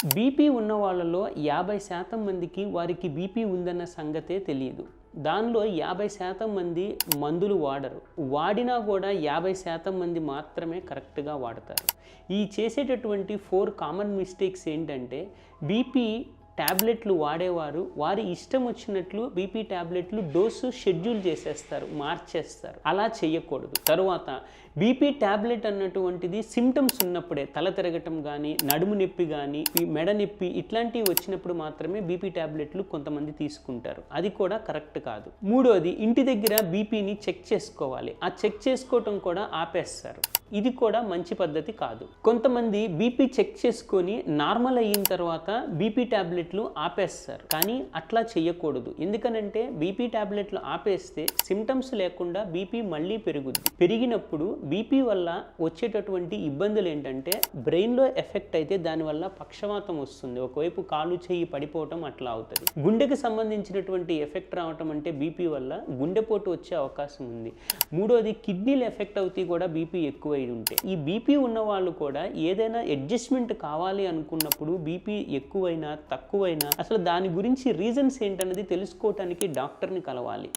BP ఉన్న వాళ్ళలో 50% మందికి వారికి బీపీ ఉందన్న సంగతే తెలియదు. దానిలో 50% మంది మందులు వాడరు. వాడినా కూడా 50% మంది మాత్రమే కరెక్ట్‌గా వాడతారు. ఈ చేసేటటువంటి 4 కామన్ మిస్టేక్స్ ఏంటంటే, బీపీ టాబ్లెట్లు వాడేవారు వారి ఇష్టం వచ్చినట్లు బీపీ టాబ్లెట్లు డోసు షెడ్యూల్ చేసేస్తారు, మార్చేస్తారు. అలా చేయకూడదు. తరువాత బీపీ టాబ్లెట్ అన్నటువంటిది సిమ్టమ్స్ ఉన్నప్పుడే, తల తిరగటం కానీ, నడుము నొప్పి కానీ, మెడ నొప్పి ఇట్లాంటివి వచ్చినప్పుడు మాత్రమే బీపీ టాబ్లెట్లు కొంతమంది తీసుకుంటారు. అది కూడా కరెక్ట్ కాదు. మూడోది, ఇంటి దగ్గర బీపీని చెక్ చేసుకోవాలి. ఆ చెక్ చేసుకోవటం కూడా ఆపేస్తారు. ఇది కూడా మంచి పద్ధతి కాదు. కొంతమంది బీపీ చెక్ చేసుకొని నార్మల్ అయిన తర్వాత బీపీ టాబ్లెట్లు ఆపేస్తారు. కానీ అట్లా చేయకూడదు. ఎందుకనంటే బీపీ టాబ్లెట్లు ఆపేస్తే సిమ్టమ్స్ లేకుండా బీపీ మళ్ళీ పెరుగుద్ది. పెరిగినప్పుడు బీపీ వల్ల వచ్చేటటువంటి ఇబ్బందులు ఏంటంటే, బ్రెయిన్లో ఎఫెక్ట్ అయితే దానివల్ల పక్షవాతం వస్తుంది. ఒకవైపు కాలు చెయ్యి పడిపోవటం అట్లా అవుతుంది. గుండెకి సంబంధించినటువంటి ఎఫెక్ట్ రావటం అంటే బీపీ వల్ల గుండెపోటు వచ్చే అవకాశం ఉంది. మూడోది, కిడ్నీలు ఎఫెక్ట్ అవుతాయి కూడా బీపీ ఎక్కువ ఉంటే. ఈ బీపీ ఉన్న వాళ్ళు కూడా ఏదైనా అడ్జస్ట్మెంట్ కావాలి అనుకున్నప్పుడు బీపీ ఎక్కువైనా తక్కువైనా అసలు దాని గురించి రీజన్స్ ఏంటన్నది తెలుసుకోవటానికి డాక్టర్ని కలవాలి.